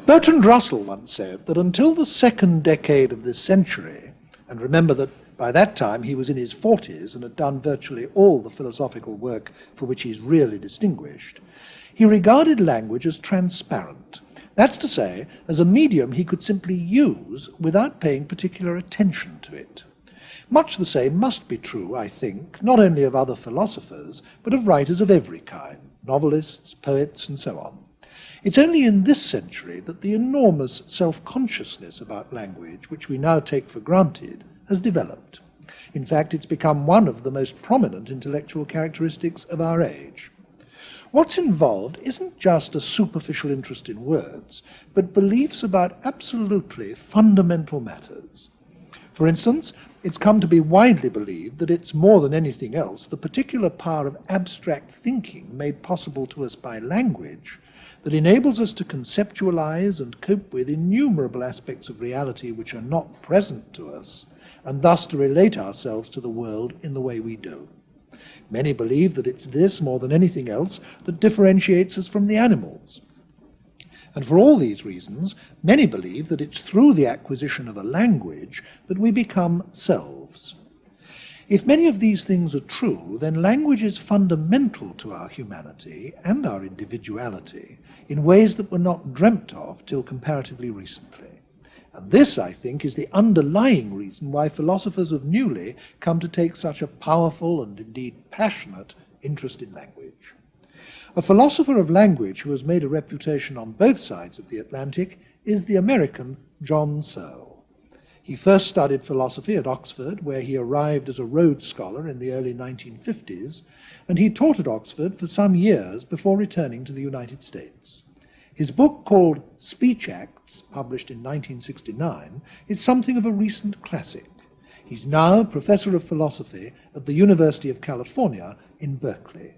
Bertrand Russell once said that until the second decade of this century, and remember that by that time he was in his 40s and had done virtually all the philosophical work for which he's really distinguished, he regarded language as transparent. That's to say, as a medium he could simply use without paying particular attention to it. Much the same must be true, I think, not only of other philosophers, but of writers of every kind, novelists, poets, and so on. It's only in this century that the enormous self-consciousness about language, which we now take for granted, has developed. In fact, it's become one of the most prominent intellectual characteristics of our age. What's involved isn't just a superficial interest in words, but beliefs about absolutely fundamental matters. For instance, it's come to be widely believed that it's more than anything else the particular power of abstract thinking made possible to us by language that enables us to conceptualize and cope with innumerable aspects of reality which are not present to us, and thus to relate ourselves to the world in the way we do. Many believe that it's this, more than anything else, that differentiates us from the animals. And for all these reasons, many believe that it's through the acquisition of a language that we become selves. If many of these things are true, then language is fundamental to our humanity and our individuality in ways that were not dreamt of till comparatively recently. And this, I think, is the underlying reason why philosophers have newly come to take such a powerful and indeed passionate interest in language. A philosopher of language who has made a reputation on both sides of the Atlantic is the American John Searle. He first studied philosophy at Oxford, where he arrived as a Rhodes Scholar in the early 1950s, and he taught at Oxford for some years before returning to the United States. His book, called Speech Acts, published in 1969, is something of a recent classic. He's now Professor of Philosophy at the University of California in Berkeley.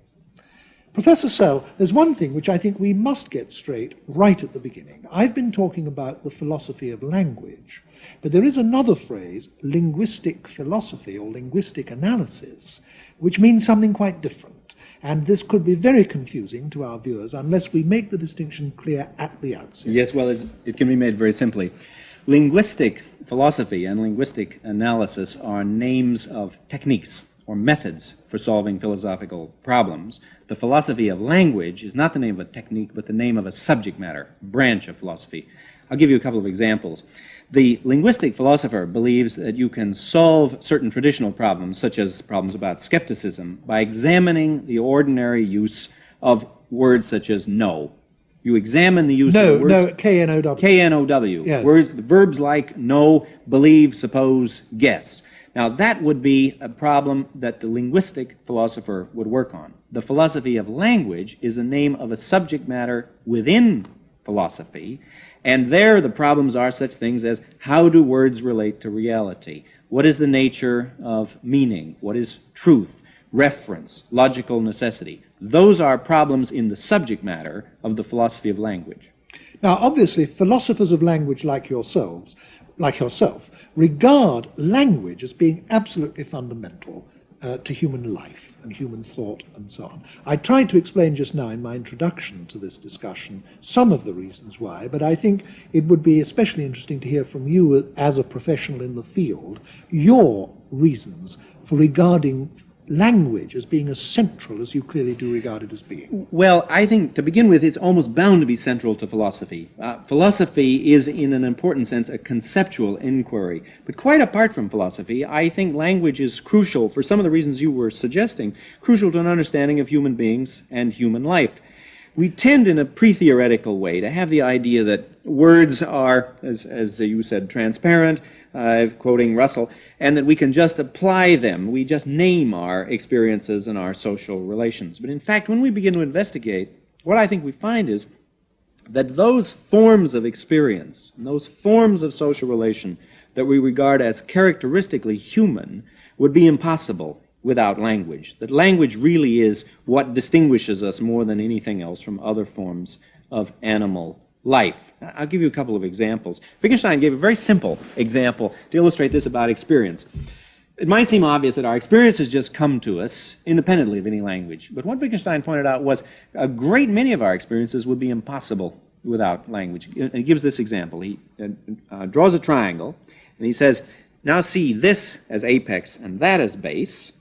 Professor Searle, there's one thing which I think we must get straight right at the beginning. I've been talking about the philosophy of language, but there is another phrase, linguistic philosophy or linguistic analysis, which means something quite different. And this could be very confusing to our viewers unless we make the distinction clear at the outset. Yes, well, it can be made very simply. Linguistic philosophy and linguistic analysis are names of techniques or methods for solving philosophical problems. The philosophy of language is not the name of a technique, but the name of a subject matter, branch of philosophy. I'll give you a couple of examples. The linguistic philosopher believes that you can solve certain traditional problems, such as problems about skepticism, by examining the ordinary use of words such as know. You examine the use of words. No, K-N-O-W. K-N-O-W. Yes. Words, verbs like know, believe, suppose, guess. Now, that would be a problem that the linguistic philosopher would work on. The philosophy of language is the name of a subject matter within philosophy, and there the problems are such things as how do words relate to reality? What is the nature of meaning? What is truth, reference, logical necessity? Those are problems in the subject matter of the philosophy of language. Now, obviously, philosophers of language like yourself, regard language as being absolutely fundamental to human life and human thought and so on. I tried to explain just now in my introduction to this discussion some of the reasons why, but I think it would be especially interesting to hear from you as a professional in the field, your reasons for regarding language as being as central as you clearly do regard it as being. Well, I think to begin with, it's almost bound to be central to philosophy. Philosophy is, in an important sense, a conceptual inquiry. But quite apart from philosophy, I think language is crucial, for some of the reasons you were suggesting, crucial to an understanding of human beings and human life. We tend in a pre-theoretical way to have the idea that words are, as you said, transparent, quoting Russell, and that we can just apply them. We just name our experiences and our social relations. But in fact, when we begin to investigate, what I think we find is that those forms of experience, those forms of social relation that we regard as characteristically human would be impossible without language. That language really is what distinguishes us more than anything else from other forms of animal life. I'll give you a couple of examples. Wittgenstein gave a very simple example to illustrate this about experience. It might seem obvious that our experiences just come to us independently of any language, but what Wittgenstein pointed out was a great many of our experiences would be impossible without language. And he gives this example. He draws a triangle, and he says, now see this as apex and that as base.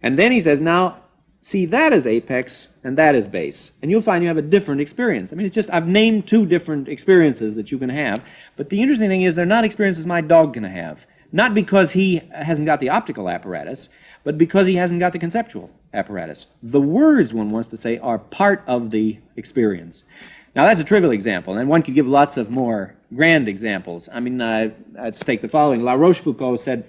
And then he says, now see that as apex and that as base. And you'll find you have a different experience. I mean, it's just, I've named two different experiences that you can have. But the interesting thing is they're not experiences my dog can have. Not because he hasn't got the optical apparatus, but because he hasn't got the conceptual apparatus. The words, one wants to say, are part of the experience. Now, that's a trivial example, and one could give lots of more grand examples. I mean, let's take the following. La Rochefoucauld said,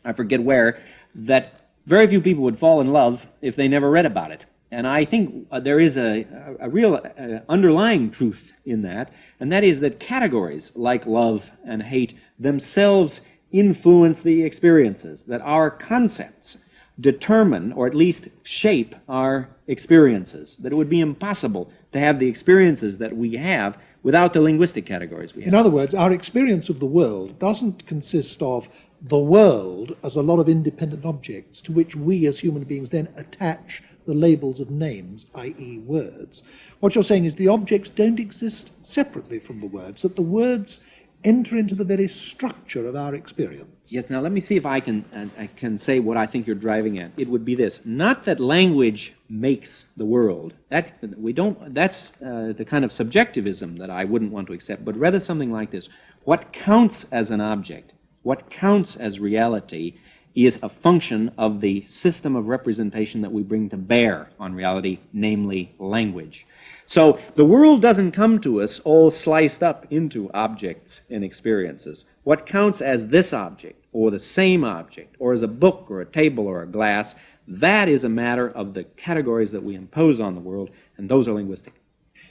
I forget where, that very few people would fall in love if they never read about it. And I think there is a real underlying truth in that, and that is that categories like love and hate themselves influence the experiences, that our concepts determine, or at least shape, our experiences, that it would be impossible to have the experiences that we have without the linguistic categories we have. In other words, our experience of the world doesn't consist of the world as a lot of independent objects to which we as human beings then attach the labels of names, i.e. words. What you're saying is the objects don't exist separately from the words, that the words enter into the very structure of our experience. Yes, now let me see if I can say what I think you're driving at. It would be this: not that language makes the world. That's the kind of subjectivism that I wouldn't want to accept, but rather something like this. What counts as an object, what counts as reality, is a function of the system of representation that we bring to bear on reality, namely language. So the world doesn't come to us all sliced up into objects and experiences. What counts as this object, or the same object, or as a book, or a table, or a glass, that is a matter of the categories that we impose on the world, and those are linguistic.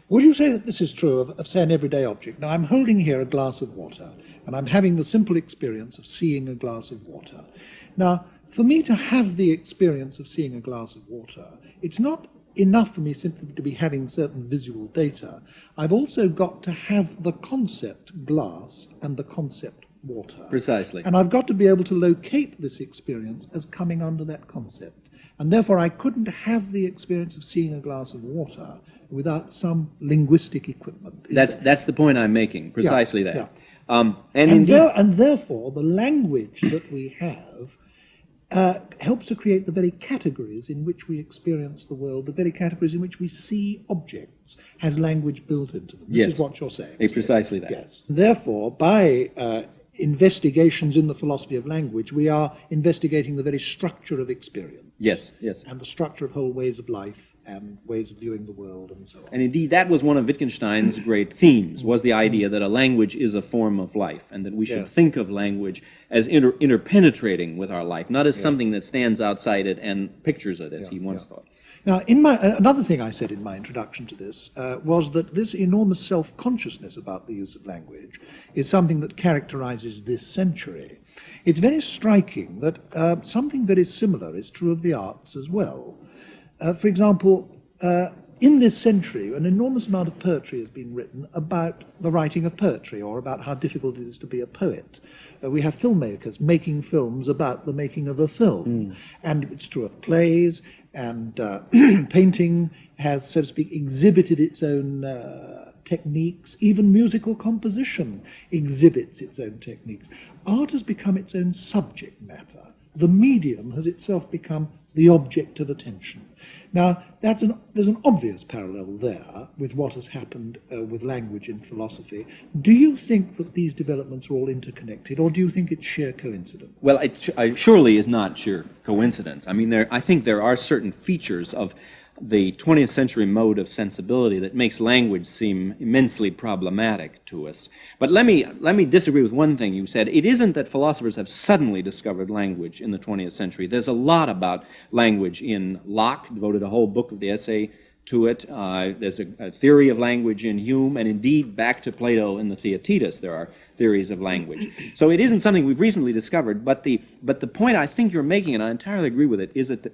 Would you say that this is true of, say, an everyday object? Now, I'm holding here a glass of water, and I'm having the simple experience of seeing a glass of water. Now, for me to have the experience of seeing a glass of water, it's not enough for me simply to be having certain visual data. I've also got to have the concept glass and the concept water. Precisely. And I've got to be able to locate this experience as coming under that concept. And therefore I couldn't have the experience of seeing a glass of water without some linguistic equipment. That's the point I'm making, precisely that. Yeah. And therefore the language that we have helps to create the very categories in which we experience the world, the very categories in which we see objects, has language built into them. This is what you're saying. Precisely that. Yes. Therefore, by investigations in the philosophy of language, we are investigating the very structure of experience. Yes, yes. And the structure of whole ways of life and ways of viewing the world and so on. And indeed, that was one of Wittgenstein's great themes, was the idea that a language is a form of life, and that we should think of language as interpenetrating with our life, not as something that stands outside it and pictures it, as he once thought. Now, another thing I said in my introduction to this was that this enormous self-consciousness about the use of language is something that characterizes this century. It's very striking that something very similar is true of the arts as well. For example, in this century, an enormous amount of poetry has been written about the writing of poetry, or about how difficult it is to be a poet. We have filmmakers making films about the making of a film. And it's true of plays, and painting has, so to speak, exhibited its own techniques. Even musical composition exhibits its own techniques. Art has become its own subject matter. The medium has itself become the object of attention. Now, there's an obvious parallel there with what has happened with language in philosophy. Do you think that these developments are all interconnected, or do you think it's sheer coincidence? Well, it surely is not sheer coincidence. I mean, I think there are certain features of the 20th century mode of sensibility that makes language seem immensely problematic to us. But let me disagree with one thing you said. It isn't that philosophers have suddenly discovered language in the 20th century. There's a lot about language in Locke, devoted a whole book of the essay to it. There's a theory of language in Hume, and indeed back to Plato in the Theaetetus there are theories of language. So it isn't something we've recently discovered, but the point I think you're making, and I entirely agree with it, is that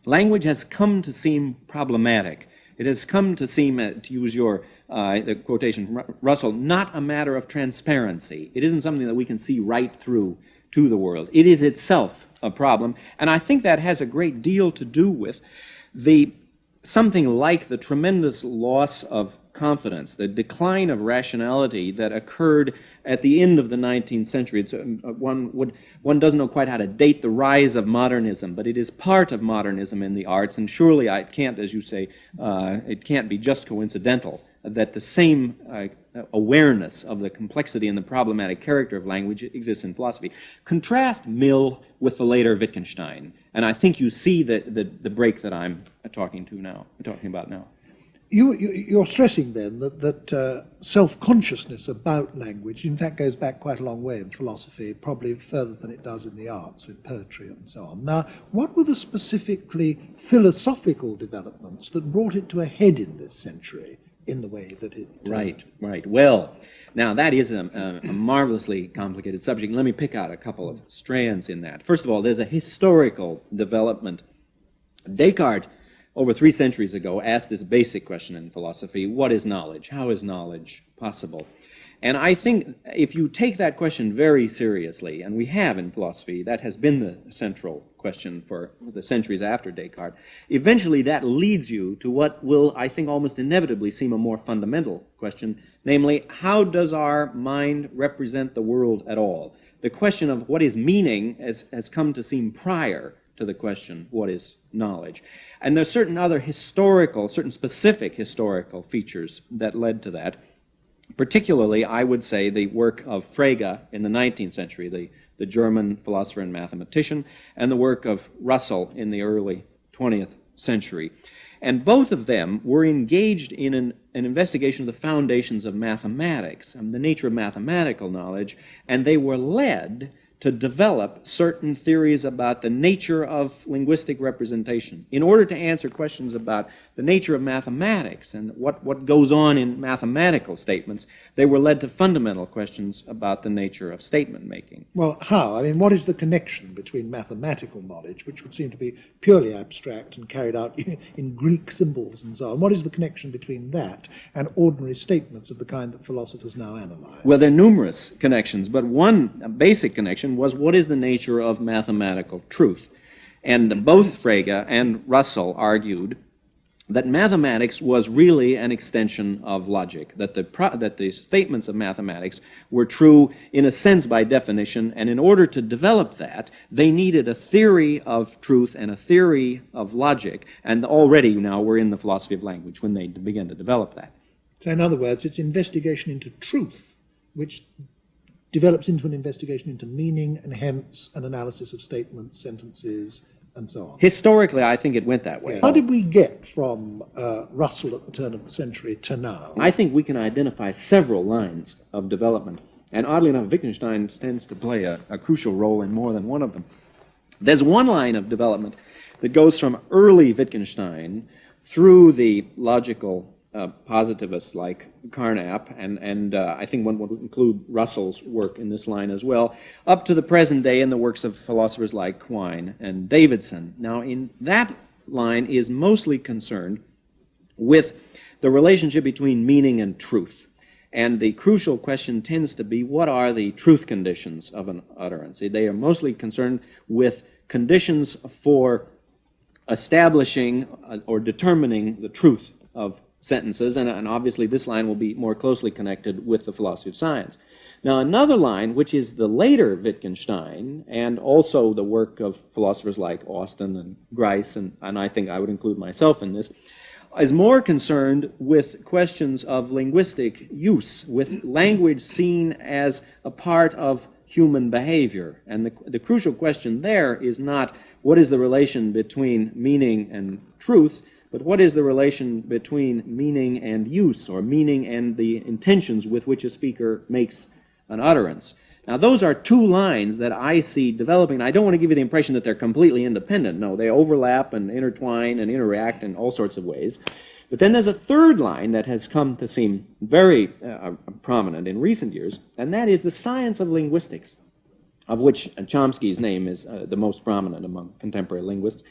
language has come to seem problematic. It has come to seem, to use your the quotation from Russell, not a matter of transparency. It isn't something that we can see right through to the world. It is itself a problem, and I think that has a great deal to do with the something like the tremendous loss of confidence, the decline of rationality that occurred at the end of the 19th century. It's, one doesn't know quite how to date the rise of modernism, but it is part of modernism in the arts, and surely it can't, as you say, it can't be just coincidental that the same awareness of the complexity and the problematic character of language exists in philosophy. Contrast Mill with the later Wittgenstein, and I think you see the break that I'm talking about now. You're stressing then that self-consciousness about language, in fact, goes back quite a long way in philosophy, probably further than it does in the arts, in poetry and so on. Now, what were the specifically philosophical developments that brought it to a head in this century in the way that it... Right. Well, now that is a marvelously complicated subject. Let me pick out a couple of strands in that. First of all, there's a historical development. Descartes, over 3 centuries ago, asked this basic question in philosophy: what is knowledge? How is knowledge possible? And I think if you take that question very seriously, and we have in philosophy, that has been the central question for the centuries after Descartes, eventually that leads you to what will, I think, almost inevitably seem a more fundamental question, namely, how does our mind represent the world at all? The question of what is meaning has come to seem prior to the question, what is knowledge? And there's certain specific historical features that led to that. Particularly, I would say, the work of Frege in the 19th century, the German philosopher and mathematician, and the work of Russell in the early 20th century. And both of them were engaged in an investigation of the foundations of mathematics and the nature of mathematical knowledge, and they were led to develop certain theories about the nature of linguistic representation. In order to answer questions about the nature of mathematics and what goes on in mathematical statements, they were led to fundamental questions about the nature of statement making. Well, how? I mean, what is the connection between mathematical knowledge, which would seem to be purely abstract and carried out in Greek symbols and so on? What is the connection between that and ordinary statements of the kind that philosophers now analyze? Well, there are numerous connections, but one basic connection was what is the nature of mathematical truth. And both Frege and Russell argued that mathematics was really an extension of logic, that the statements of mathematics were true in a sense by definition, and in order to develop that, they needed a theory of truth and a theory of logic, and already now we're in the philosophy of language when they began to develop that. So in other words, it's investigation into truth, which develops into an investigation into meaning and hence an analysis of statements, sentences, and so on. Historically, I think it went that way. How did we get from Russell at the turn of the century to now? I think we can identify several lines of development, and oddly enough, Wittgenstein tends to play a crucial role in more than one of them. There's one line of development that goes from early Wittgenstein through the logical positivists like Carnap, and I think one would include Russell's work in this line as well, up to the present day in the works of philosophers like Quine and Davidson. Now, in that line is mostly concerned with the relationship between meaning and truth. And the crucial question tends to be, what are the truth conditions of an utterance? They are mostly concerned with conditions for establishing or determining the truth of sentences, and obviously this line will be more closely connected with the philosophy of science. Now, another line, which is the later Wittgenstein, and also the work of philosophers like Austin and Grice, and I think I would include myself in this, is more concerned with questions of linguistic use, with language seen as a part of human behavior. And the crucial question there is not what is the relation between meaning and truth, but what is the relation between meaning and use, or meaning and the intentions with which a speaker makes an utterance. Now, those are two lines that I see developing. I don't want to give you the impression that they're completely independent. No, they overlap and intertwine and interact in all sorts of ways. But then there's a third line that has come to seem very prominent in recent years, and that is the science of linguistics, of which Chomsky's name is the most prominent among contemporary linguists,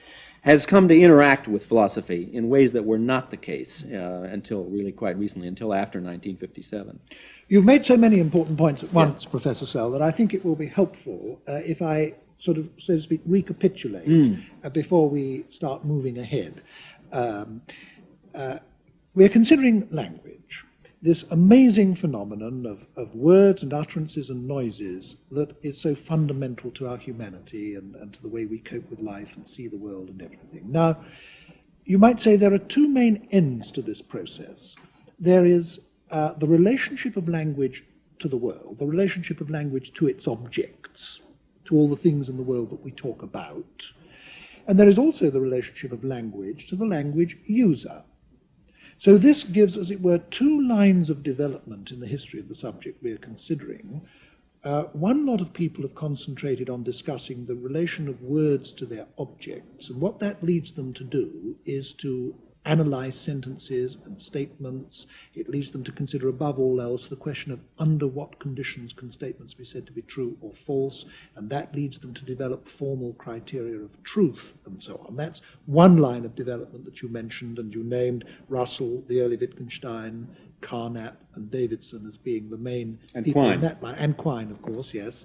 has come to interact with philosophy in ways that were not the case until really quite recently, until after 1957. You've made so many important points at once, Professor Searle, that I think it will be helpful if I sort of, so to speak, recapitulate before we start moving ahead. we're considering language, this amazing phenomenon of words and utterances and noises that is so fundamental to our humanity and to the way we cope with life and see the world and everything. Now, you might say there are two main ends to this process. There is the relationship of language to the world, the relationship of language to its objects, to all the things in the world that we talk about. And there is also the relationship of language to the language user. So this gives, as it were, two lines of development in the history of the subject we are considering. One lot of people have concentrated on discussing the relation of words to their objects, and what that leads them to do is to analyze sentences and statements. It leads them to consider above all else the question of under what conditions can statements be said to be true or false, and that leads them to develop formal criteria of truth and so on. That's one line of development that you mentioned, and you named Russell, the early Wittgenstein, Carnap and Davidson as being the main people in that line. And Quine, of course, yes.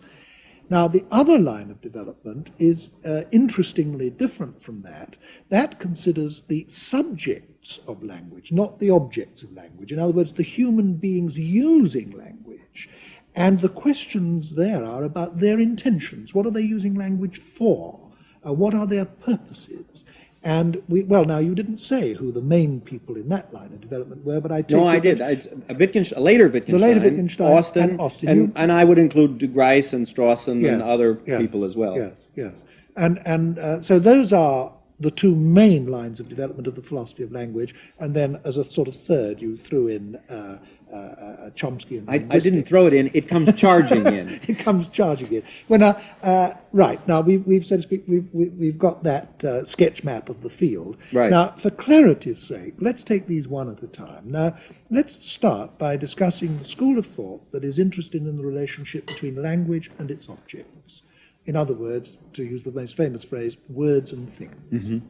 Now, the other line of development is interestingly different from that. That considers the subjects of language, not the objects of language. In other words, the human beings using language. And the questions there are about their intentions. What are they using language for? What are their purposes? And now you didn't say who the main people in that line of development were, but I take I did. A later Wittgenstein, Austin, and I would include de Grijs and Strawson and other people as well. Yes. And so those are the two main lines of development of the philosophy of language, and then as a sort of third, you threw in Chomsky and I didn't throw it in; it comes charging in. It comes charging in. Well, right now we've so to speak we've got that sketch map of the field. Right. Now, for clarity's sake, let's take these one at a time. Now, let's start by discussing the school of thought that is interested in the relationship between language and its objects. In other words, to use the most famous phrase, words and things. Mm-hmm.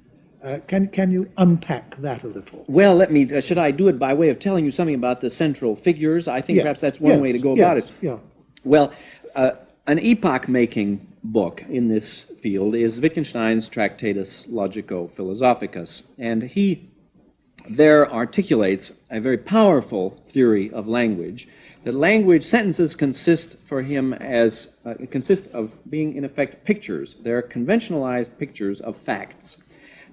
Can you unpack that a little? Well, let me. Should I do it by way of telling you something about the central figures? I think perhaps that's one way to go about it. Yeah. Well, an epoch-making book in this field is Wittgenstein's Tractatus Logico-Philosophicus, and he there articulates a very powerful theory of language. That language sentences consist for him consist of being in effect pictures. They're conventionalized pictures of facts.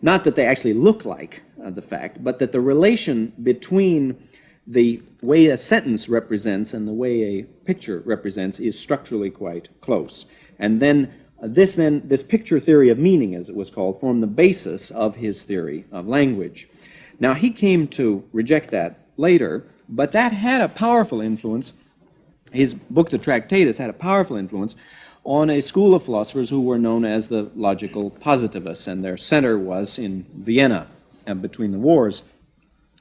Not that they actually look like the fact, but that the relation between the way a sentence represents and the way a picture represents is structurally quite close. And then this picture theory of meaning, as it was called, formed the basis of his theory of language. Now, he came to reject that later, but that had a powerful influence. His book, The Tractatus, had a powerful influence on a school of philosophers who were known as the logical positivists, and their center was in Vienna between the wars.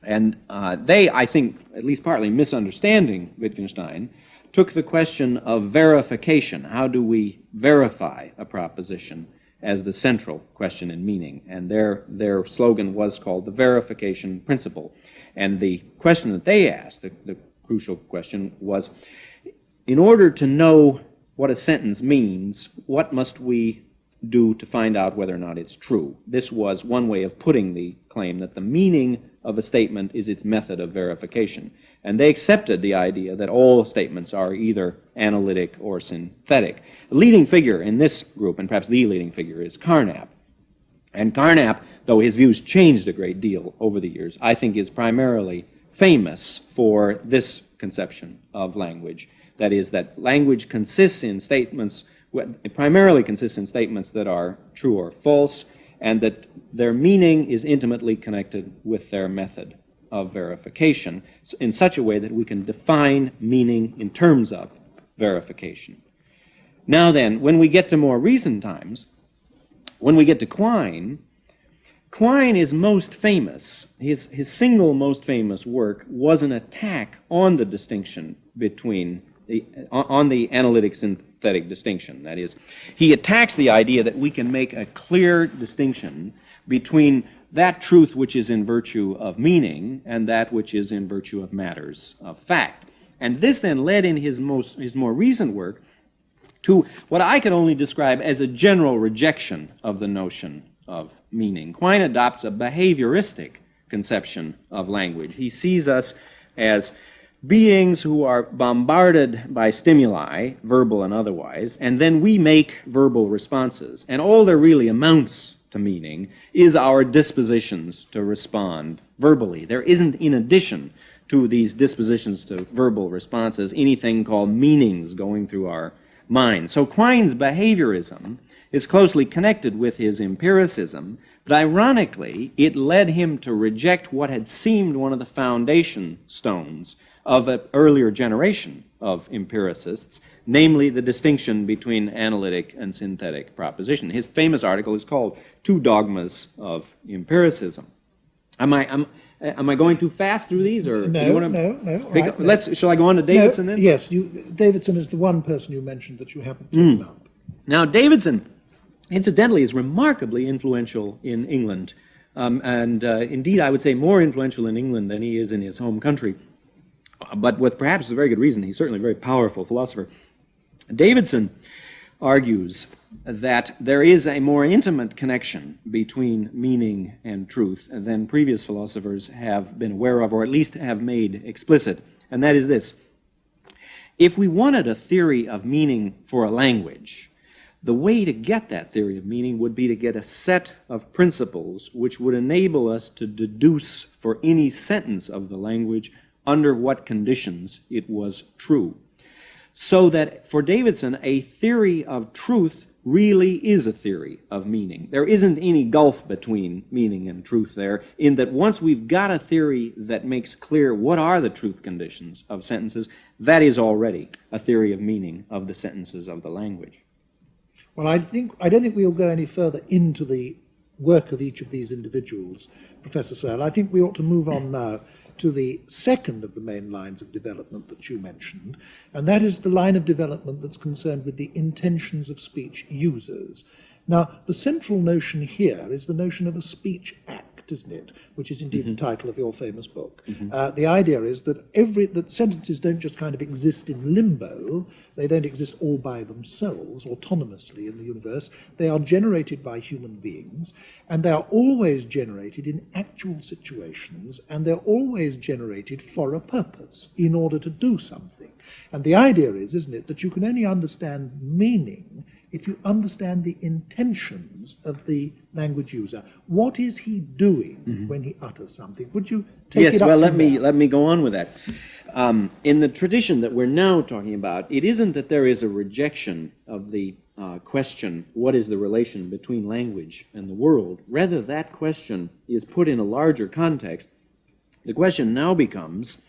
And they, I think, at least partly misunderstanding Wittgenstein, took the question of verification. How do we verify a proposition as the central question in meaning? And their slogan was called the verification principle. And the question that they asked, the crucial question, was, in order to know what a sentence means, what must we do to find out whether or not it's true? This was one way of putting the claim that the meaning of a statement is its method of verification. And they accepted the idea that all statements are either analytic or synthetic. The leading figure in this group, and perhaps the leading figure, is Carnap. And Carnap, though his views changed a great deal over the years, I think is primarily famous for this conception of language. That is, that language consists in statements, it primarily consists in statements that are true or false, and that their meaning is intimately connected with their method of verification in such a way that we can define meaning in terms of verification. Now then, when we get to more recent times, when we get to Quine is most famous. His single most famous work was an attack on the distinction between on the analytic synthetic distinction. That is, he attacks the idea that we can make a clear distinction between that truth which is in virtue of meaning and that which is in virtue of matters of fact. And this then led in his more recent work to what I can only describe as a general rejection of the notion of meaning. Quine adopts a behavioristic conception of language. He sees us as beings who are bombarded by stimuli, verbal and otherwise, and then we make verbal responses. And all there really amounts to meaning is our dispositions to respond verbally. There isn't, in addition to these dispositions to verbal responses, anything called meanings going through our mind. So Quine's behaviorism is closely connected with his empiricism, but ironically, it led him to reject what had seemed one of the foundation stones of an earlier generation of empiricists, namely the distinction between analytic and synthetic proposition. His famous article is called Two Dogmas of Empiricism. Am I going too fast through these, or No. Right, no. Shall I go on to Davidson then? Yes, Davidson is the one person you mentioned that you haven't taken up. Now, Davidson, incidentally, is remarkably influential in England, and indeed, I would say more influential in England than he is in his home country, but with perhaps a very good reason. He's certainly a very powerful philosopher. Davidson argues that there is a more intimate connection between meaning and truth than previous philosophers have been aware of, or at least have made explicit, and that is this. If we wanted a theory of meaning for a language, the way to get that theory of meaning would be to get a set of principles which would enable us to deduce for any sentence of the language under what conditions it was true. So that for Davidson, a theory of truth really is a theory of meaning. There isn't any gulf between meaning and truth there, in that once we've got a theory that makes clear what are the truth conditions of sentences, that is already a theory of meaning of the sentences of the language. Well, I don't think we'll go any further into the work of each of these individuals, Professor Searle. I think we ought to move on now to the second of the main lines of development that you mentioned, and that is the line of development that's concerned with the intentions of speech users. Now, the central notion here is the notion of a speech act, isn't it? Which is indeed the title of your famous book. The idea is that sentences don't just kind of exist in limbo. They don't exist all by themselves, autonomously in the universe. They are generated by human beings, and they are always generated in actual situations, and they're always generated for a purpose, in order to do something. And the idea is, isn't it, that you can only understand meaning if you understand the intentions of the language user. What is he doing when he utters something? Would you take it up? Yes, well, let there? me go on with that. In the tradition that we're now talking about, it isn't that there is a rejection of the question, what is the relation between language and the world? Rather, that question is put in a larger context. The question now becomes,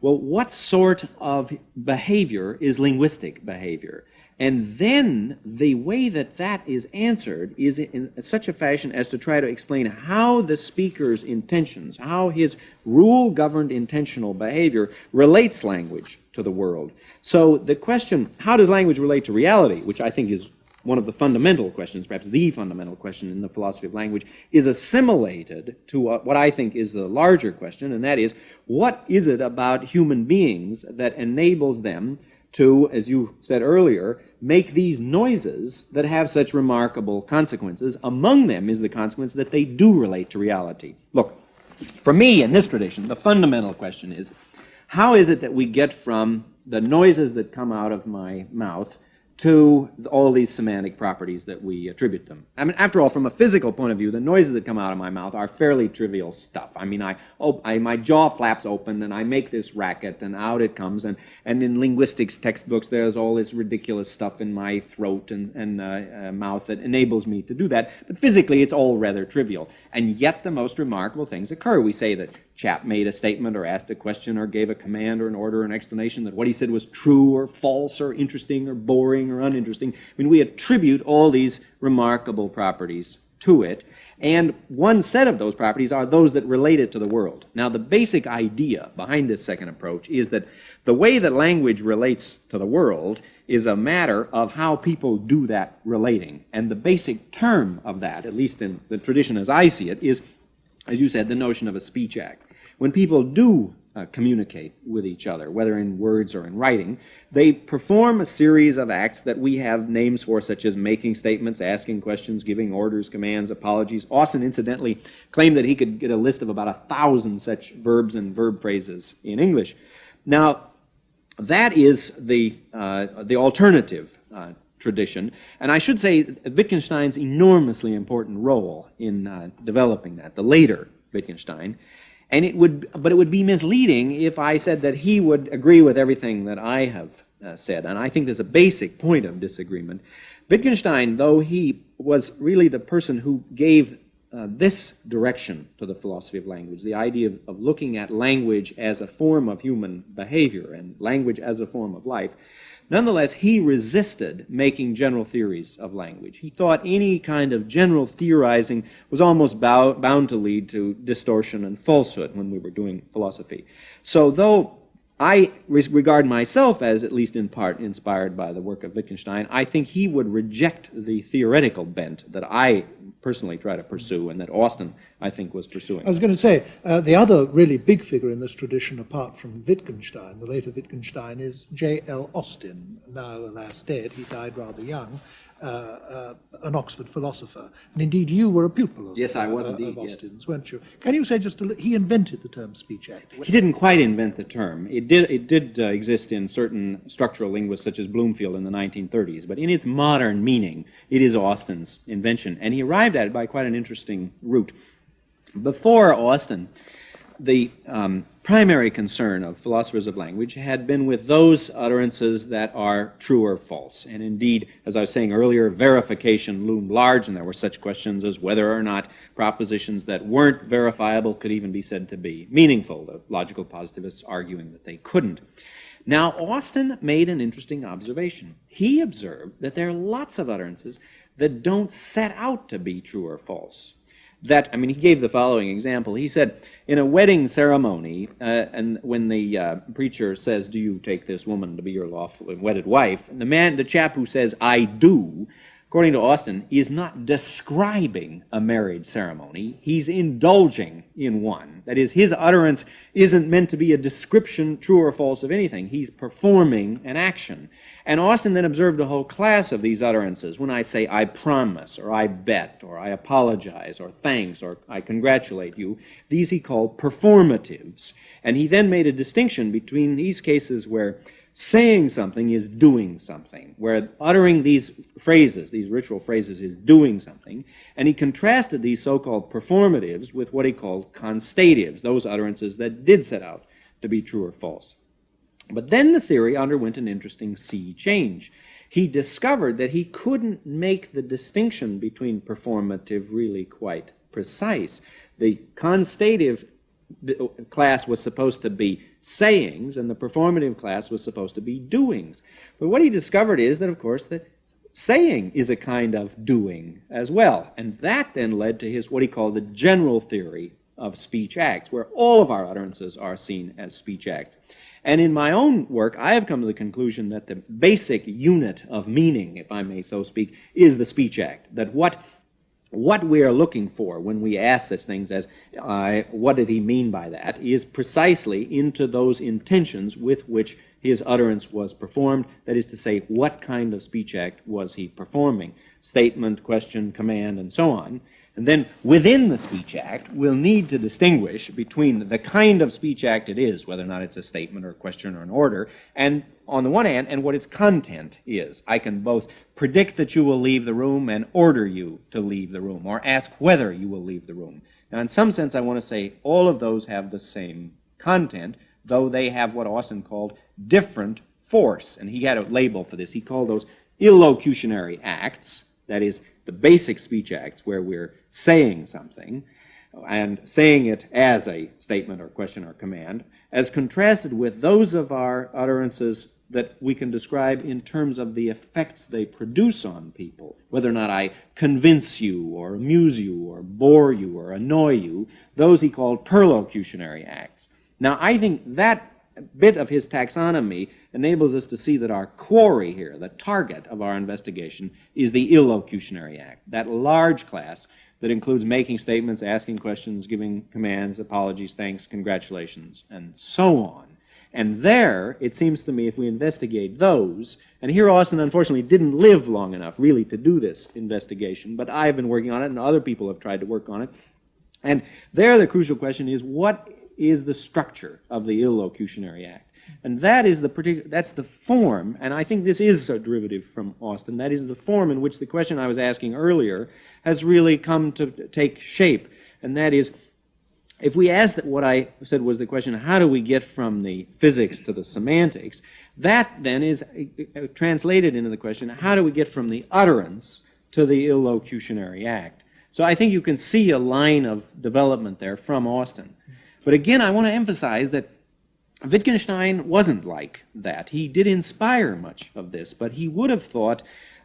well, what sort of behavior is linguistic behavior? And then the way that that is answered is in such a fashion as to try to explain how the speaker's intentions, how his rule-governed intentional behavior relates language to the world. So the question, how does language relate to reality, which I think is one of the fundamental questions, perhaps the fundamental question in the philosophy of language, is assimilated to what I think is the larger question, and that is, what is it about human beings that enables them to, as you said earlier, make these noises that have such remarkable consequences? Among them is the consequence that they do relate to reality. Look, for me in this tradition, the fundamental question is, how is it that we get from the noises that come out of my mouth to all these semantic properties that we attribute them? I mean, after all, from a physical point of view, the noises that come out of my mouth are fairly trivial stuff. I mean, my jaw flaps open and I make this racket and out it comes. And in linguistics textbooks, there's all this ridiculous stuff in my throat and mouth that enables me to do that. But physically, it's all rather trivial. And yet the most remarkable things occur. We say that chap made a statement or asked a question or gave a command or an order or an explanation, that what he said was true or false or interesting or boring or uninteresting. I mean, we attribute all these remarkable properties to it, and one set of those properties are those that relate it to the world. Now, the basic idea behind this second approach is that the way that language relates to the world is a matter of how people do that relating. And the basic term of that, at least in the tradition as I see it, is, as you said, the notion of a speech act. When people do communicate with each other, whether in words or in writing. They perform a series of acts that we have names for, such as making statements, asking questions, giving orders, commands, apologies. Austin, incidentally, claimed that he could get a list of about 1,000 such verbs and verb phrases in English. Now, that is the alternative tradition, and I should say Wittgenstein's enormously important role in developing that, the later Wittgenstein. And it would be misleading if I said that he would agree with everything that I have said, and I think there's a basic point of disagreement. Wittgenstein, though he was really the person who gave this direction to the philosophy of language, the idea of looking at language as a form of human behavior and language as a form of life, nonetheless, he resisted making general theories of language. He thought any kind of general theorizing was almost bound to lead to distortion and falsehood when we were doing philosophy. So though I regard myself as at least in part inspired by the work of Wittgenstein, I think he would reject the theoretical bent that I personally try to pursue and that Austin, I think, was pursuing. I was going to say, the other really big figure in this tradition, apart from Wittgenstein, the later Wittgenstein, is J.L. Austin, now alas dead. He died rather young, an Oxford philosopher. And indeed, you were a pupil of, yes, I was indeed, of Austin's, yes. weren't you? Can you say just he invented the term speech act? He didn't quite invent the term. It did exist in certain structural linguists such as Bloomfield in the 1930s, but in its modern meaning, it is Austin's invention, and he arrived at it by quite an interesting route. Before Austin, the primary concern of philosophers of language had been with those utterances that are true or false. And indeed, as I was saying earlier, verification loomed large, and there were such questions as whether or not propositions that weren't verifiable could even be said to be meaningful, the logical positivists arguing that they couldn't. Now, Austin made an interesting observation. He observed that there are lots of utterances that don't set out to be true or false. He gave the following example. He said, in a wedding ceremony, and when the preacher says, "Do you take this woman to be your lawful wedded wife?" and the chap who says, "I do," according to Austin, is not describing a marriage ceremony. He's indulging in one. That is, his utterance isn't meant to be a description, true or false, of anything. He's performing an action. And Austin then observed a whole class of these utterances. When I say, "I promise," or "I bet," or "I apologize," or "thanks," or "I congratulate you," these he called performatives. And he then made a distinction between these cases where saying something is doing something, where uttering these phrases, these ritual phrases, is doing something, and he contrasted these so-called performatives with what he called constatives, those utterances that did set out to be true or false. But then the theory underwent an interesting sea change. He discovered that he couldn't make the distinction between performative really quite precise. The constative class was supposed to be sayings, and the performative class was supposed to be doings. But what he discovered is that, of course, that saying is a kind of doing as well. And that then led to his what he called the general theory of speech acts, where all of our utterances are seen as speech acts. And in my own work, I have come to the conclusion that the basic unit of meaning, if I may so speak, is the speech act. That what we are looking for when we ask such things as, what did he mean by that, is precisely into those intentions with which his utterance was performed. That is to say, what kind of speech act was he performing? Statement, question, command, and so on. And then within the speech act, we'll need to distinguish between the kind of speech act it is, whether or not it's a statement or a question or an order, and on the one hand, and what its content is. I can both predict that you will leave the room and order you to leave the room, or ask whether you will leave the room. Now, in some sense, I want to say all of those have the same content, though they have what Austin called different force. And he had a label for this. He called those illocutionary acts, that is, the basic speech acts where we're saying something and saying it as a statement or question or command, as contrasted with those of our utterances that we can describe in terms of the effects they produce on people, whether or not I convince you or amuse you or bore you or annoy you. Those he called perlocutionary acts. Now, I think that bit of his taxonomy enables us to see that our quarry here, the target of our investigation, is the illocutionary act, that large class that includes making statements, asking questions, giving commands, apologies, thanks, congratulations, and so on. And there, it seems to me, if we investigate those, and here Austin unfortunately didn't live long enough really to do this investigation, but I've been working on it and other people have tried to work on it. And there the crucial question is, what is the structure of the illocutionary act? And that is that's the form, and I think this is a derivative from Austin, that is the form in which the question I was asking earlier has really come to take shape. And that is, if we ask that, what I said was the question, how do we get from the physics to the semantics? That then is translated into the question, how do we get from the utterance to the illocutionary act? So I think you can see a line of development there from Austin. But again, I want to emphasize that Wittgenstein wasn't like that. He did inspire much of this, but he would have thought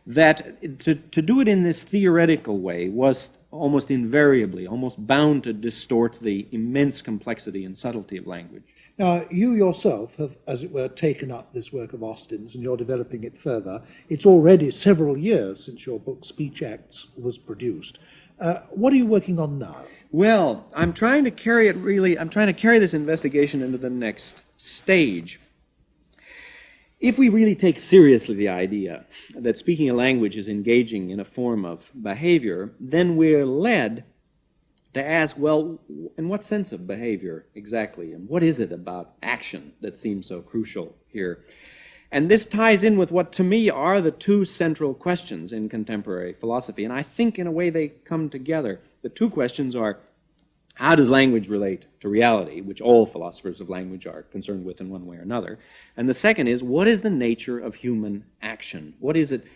that to do it in this theoretical way was almost invariably, almost bound to distort the immense complexity and subtlety of language. Now, you yourself have, as it were, taken up this work of Austin's, and you're developing it further. It's already several years since your book Speech Acts was produced. What are you working on now? Well, I'm trying to carry this investigation into the next stage. If we really take seriously the idea that speaking a language is engaging in a form of behavior, then we're led to ask, well, in what sense of behavior exactly? And what is it about action that seems so crucial here? And this ties in with what, to me, are the two central questions in contemporary philosophy. And I think, in a way, they come together. The two questions are, how does language relate to reality, which all philosophers of language are concerned with in one way or another? And the second is, what is the nature of human action? What is it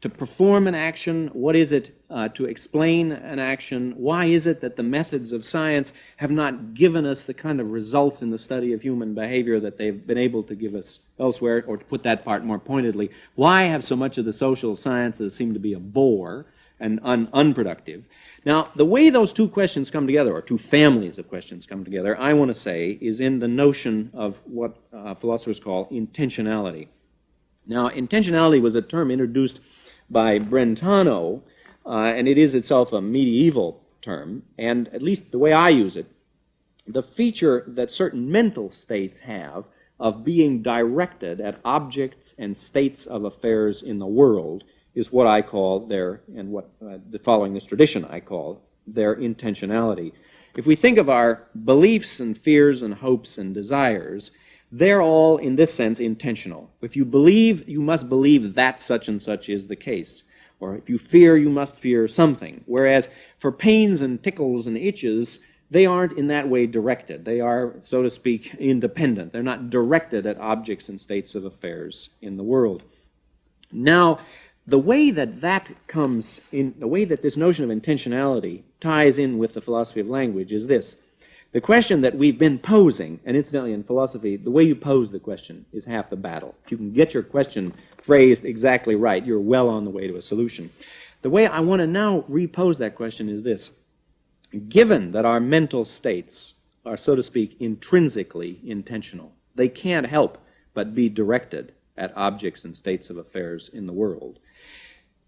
to perform an action? What is it to explain an action? Why is it that the methods of science have not given us the kind of results in the study of human behavior that they've been able to give us elsewhere? Or to put that part more pointedly, why have so much of the social sciences seem to be a bore and unproductive? Now, the way those two questions come together, or two families of questions come together, I want to say, is in the notion of what philosophers call intentionality. Now, intentionality was a term introduced by Brentano, and it is itself a medieval term, and at least the way I use it, the feature that certain mental states have of being directed at objects and states of affairs in the world is what I call and what following this tradition I call their intentionality. If we think of our beliefs and fears and hopes and desires, they're all, in this sense, intentional. If you believe, you must believe that such and such is the case. Or if you fear, you must fear something. Whereas for pains and tickles and itches, they aren't in that way directed. They are, so to speak, independent. They're not directed at objects and states of affairs in the world. Now, the way that this notion of intentionality ties in with the philosophy of language is this. The question that we've been posing, and incidentally in philosophy, the way you pose the question is half the battle. If you can get your question phrased exactly right, you're well on the way to a solution. The way I want to now repose that question is this. Given that our mental states are, so to speak, intrinsically intentional, they can't help but be directed at objects and states of affairs in the world.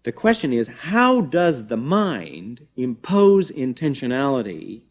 The question is, how does the mind impose intentionality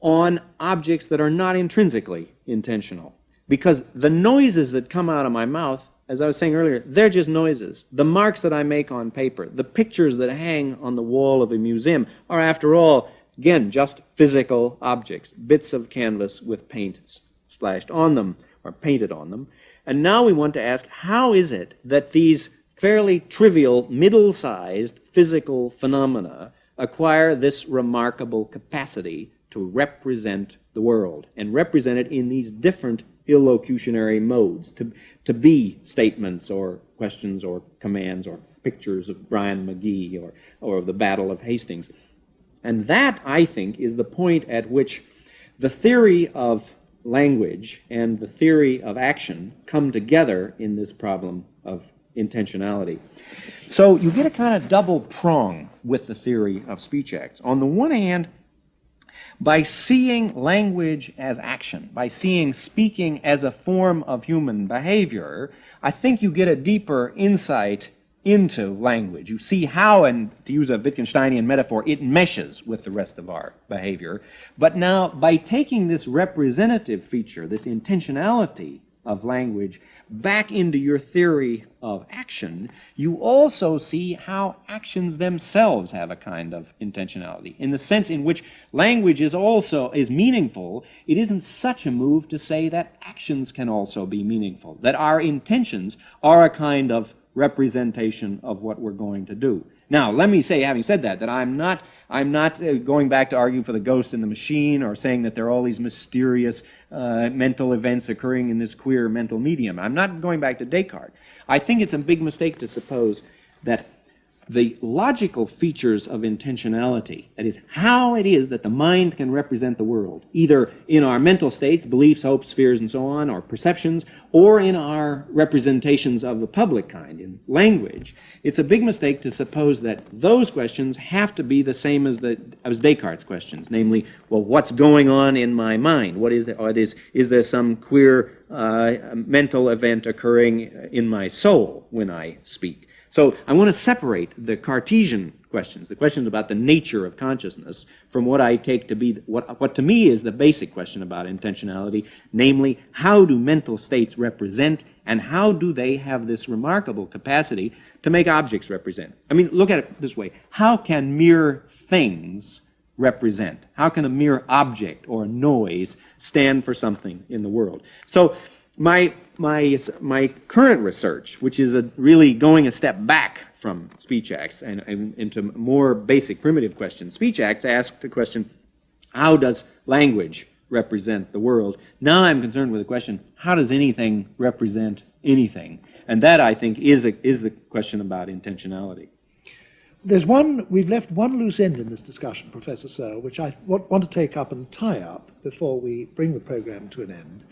on objects that are not intrinsically intentional? Because the noises that come out of my mouth, as I was saying earlier, they're just noises. The marks that I make on paper, the pictures that hang on the wall of a museum are, after all, again, just physical objects, bits of canvas with paint splashed on them or painted on them. And now we want to ask, how is it that these fairly trivial, middle-sized physical phenomena acquire this remarkable capacity to represent the world, and represent it in these different illocutionary modes, to be statements or questions or commands or pictures of Brian McGee or of the Battle of Hastings? And that, I think, is the point at which the theory of language and the theory of action come together in this problem of intentionality. So you get a kind of double prong with the theory of speech acts. On the one hand, by seeing language as action, by seeing speaking as a form of human behavior, I think you get a deeper insight into language. You see how, and to use a Wittgensteinian metaphor, it meshes with the rest of our behavior. But now, by taking this representative feature, this intentionality of language, back into your theory of action, you also see how actions themselves have a kind of intentionality. In the sense in which language is meaningful, it isn't such a move to say that actions can also be meaningful, that our intentions are a kind of representation of what we're going to do. Now, let me say, having said that, that I'm not going back to argue for the ghost in the machine or saying that there are all these mysterious mental events occurring in this queer mental medium. I'm not going back to Descartes. I think it's a big mistake to suppose that the logical features of intentionality, that is, how it is that the mind can represent the world, either in our mental states, beliefs, hopes, fears, and so on, or perceptions, or in our representations of the public kind, in language, it's a big mistake to suppose that those questions have to be the same as Descartes' questions, namely, well, what's going on in my mind? What is there some queer mental event occurring in my soul when I speak? So I want to separate the Cartesian questions, the questions about the nature of consciousness, from what I take to be what to me is the basic question about intentionality, namely, how do mental states represent, and how do they have this remarkable capacity to make objects represent? I mean, look at it this way. How can mere things represent? How can a mere object or noise stand for something in the world? So my current research, which is really going a step back from speech acts and into more basic primitive questions. Speech acts ask the question, how does language represent the world? Now I'm concerned with the question, how does anything represent anything? And that, I think, is the question about intentionality. We've left one loose end in this discussion, Professor Searle, which I want to take up and tie up before we bring the program to an end.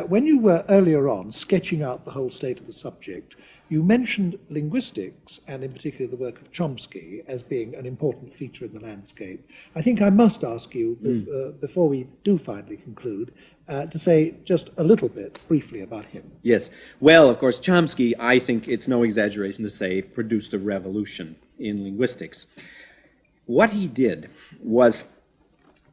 When you were earlier on sketching out the whole state of the subject, you mentioned linguistics, and in particular the work of Chomsky, as being an important feature in the landscape. I think I must ask you, before we do finally conclude, to say just a little bit briefly about him. Yes. Well, of course, Chomsky, I think it's no exaggeration to say, produced a revolution in linguistics. What he did was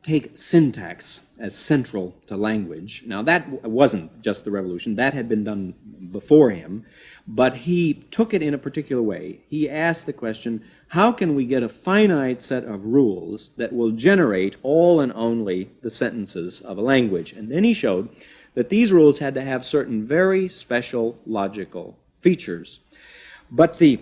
take syntax as central to language. Now, that wasn't just the revolution. That had been done before him, but he took it in a particular way. He asked the question, how can we get a finite set of rules that will generate all and only the sentences of a language? And then he showed that these rules had to have certain very special logical features. But the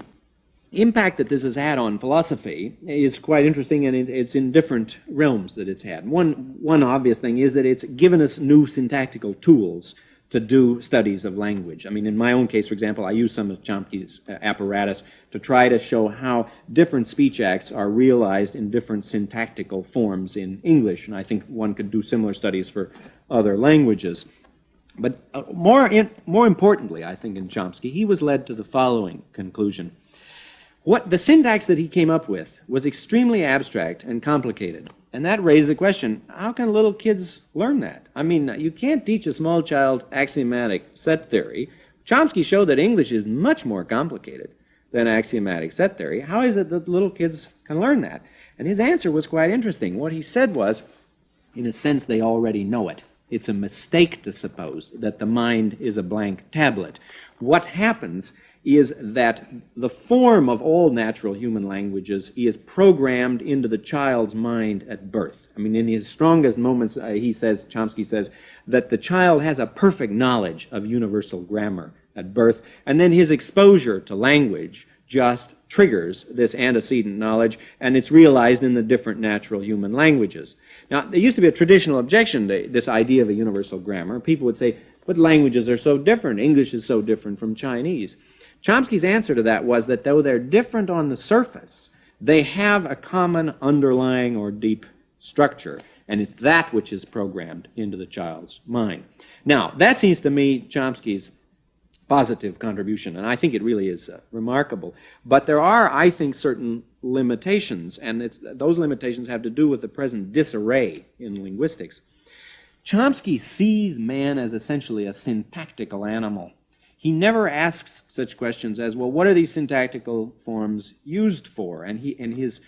impact that this has had on philosophy is quite interesting, and it's in different realms that it's had. One obvious thing is that it's given us new syntactical tools to do studies of language. I mean, in my own case, for example, I use some of Chomsky's apparatus to try to show how different speech acts are realized in different syntactical forms in English, and I think one could do similar studies for other languages. But more importantly, I think in Chomsky, he was led to the following conclusion. What the syntax that he came up with was extremely abstract and complicated. And that raised the question, how can little kids learn that? I mean, you can't teach a small child axiomatic set theory. Chomsky showed that English is much more complicated than axiomatic set theory. How is it that little kids can learn that? And his answer was quite interesting. What he said was, in a sense, they already know it. It's a mistake to suppose that the mind is a blank tablet. What happens is that the form of all natural human languages is programmed into the child's mind at birth. I mean, in his strongest moments, Chomsky says, that the child has a perfect knowledge of universal grammar at birth, and then his exposure to language just triggers this antecedent knowledge, and it's realized in the different natural human languages. Now, there used to be a traditional objection to this idea of a universal grammar. People would say, but languages are so different. English is so different from Chinese. Chomsky's answer to that was that though they're different on the surface, they have a common underlying or deep structure, and it's that which is programmed into the child's mind. Now, that seems to me Chomsky's positive contribution, and I think it really is remarkable. But there are, I think, certain limitations, and those limitations have to do with the present disarray in linguistics. Chomsky sees man as essentially a syntactical animal. he never asks such questions as, well, what are these syntactical forms used for? And his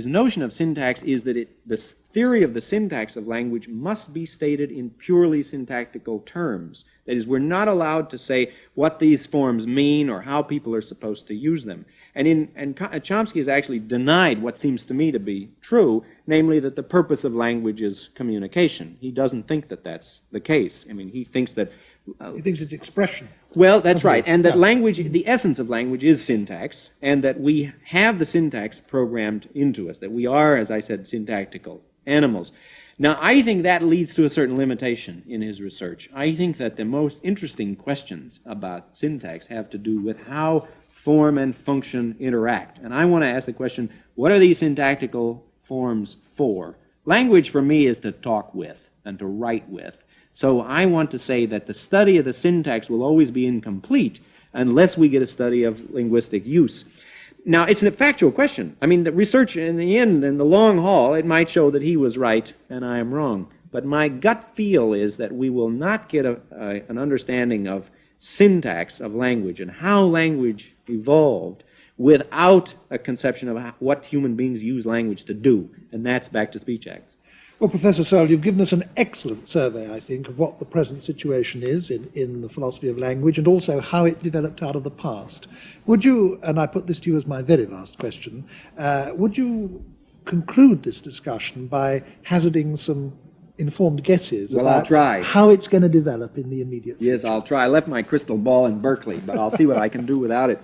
notion of syntax is that the theory of the syntax of language must be stated in purely syntactical terms. That is, we're not allowed to say what these forms mean or how people are supposed to use them. And Chomsky has actually denied what seems to me to be true, namely that the purpose of language is communication. He doesn't think that that's the case. I mean, he thinks that he thinks it's expression. Well, that's right, and that language, the essence of language is syntax, and that we have the syntax programmed into us, that we are, as I said, syntactical animals. Now, I think that leads to a certain limitation in his research. I think that the most interesting questions about syntax have to do with how form and function interact. And I want to ask the question, what are these syntactical forms for? Language, for me, is to talk with and to write with. So I want to say that the study of the syntax will always be incomplete unless we get a study of linguistic use. Now, it's a factual question. I mean, the research in the end, in the long haul, it might show that he was right and I am wrong. But my gut feel is that we will not get an understanding of syntax of language and how language evolved without a conception of what human beings use language to do. And that's back to speech acts. Well, Professor Searle, you've given us an excellent survey, I think, of what the present situation is in the philosophy of language and also how it developed out of the past. Would you, and I put this to you as my very last question, would you conclude this discussion by hazarding some informed guesses about how it's going to develop in the immediate future? Yes, I'll try. I left my crystal ball in Berkeley, but I'll see what I can do without it.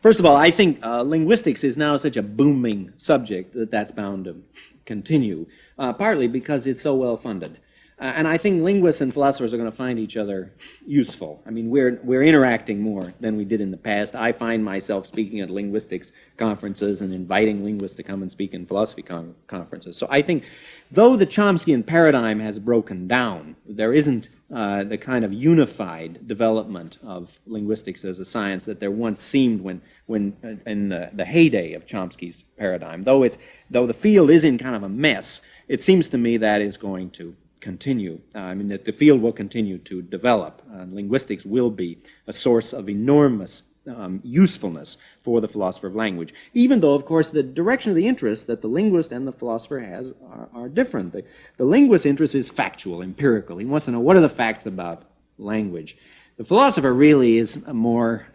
First of all, I think linguistics is now such a booming subject that that's bound to continue, partly because it's so well funded. And I think linguists and philosophers are going to find each other useful. I mean, we're interacting more than we did in the past. I find myself speaking at linguistics conferences and inviting linguists to come and speak in philosophy conferences. So I think, though the Chomskyan paradigm has broken down, there isn't the kind of unified development of linguistics as a science that there once seemed when in the heyday of Chomsky's paradigm. Though the field is in kind of a mess, it seems to me that is going to continue. I mean, that the field will continue to develop. Linguistics will be a source of enormous usefulness for the philosopher of language, even though, of course, the direction of the interest that the linguist and the philosopher has are different. The linguist's interest is factual, empirical. He wants to know what are the facts about language. The philosopher really is more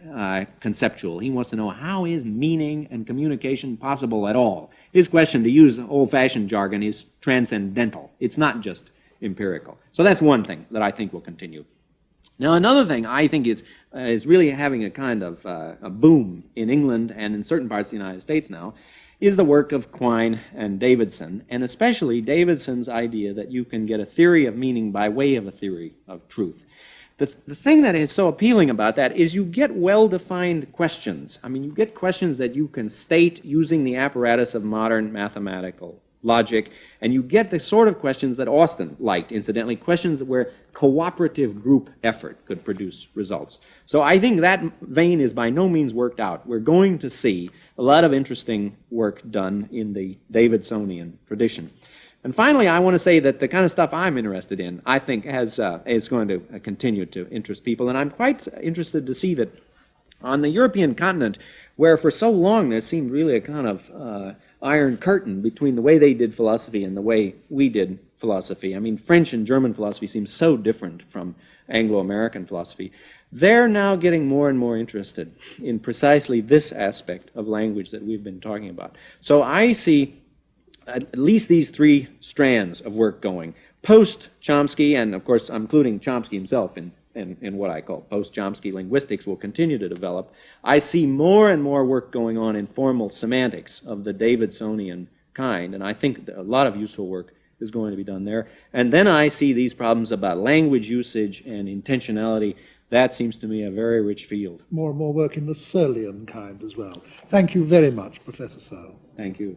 conceptual. He wants to know how is meaning and communication possible at all. His question, to use old-fashioned jargon, is transcendental. It's not just empirical. So that's one thing that I think will continue. Now, another thing I think is really having a kind of a boom in England and in certain parts of the United States now is the work of Quine and Davidson, and especially Davidson's idea that you can get a theory of meaning by way of a theory of truth. The thing that is so appealing about that is you get well-defined questions. I mean, you get questions that you can state using the apparatus of modern mathematical logic, and you get the sort of questions that Austin liked, incidentally, questions where cooperative group effort could produce results. So I think that vein is by no means worked out. We're going to see a lot of interesting work done in the Davidsonian tradition. And finally, I want to say that the kind of stuff I'm interested in, I think, is going to continue to interest people. And I'm quite interested to see that on the European continent, where for so long there seemed really a kind of iron curtain between the way they did philosophy and the way we did philosophy. I mean, French and German philosophy seem so different from Anglo-American philosophy. They're now getting more and more interested in precisely this aspect of language that we've been talking about. So I see at least these three strands of work going. Post-Chomsky, and of course I'm including Chomsky himself in what I call post-Chomsky linguistics, will continue to develop. I see more and more work going on in formal semantics of the Davidsonian kind, and I think a lot of useful work is going to be done there. And then I see these problems about language usage and intentionality. That seems to me a very rich field. More and more work in the Searlean kind as well. Thank you very much, Professor Searle. Thank you.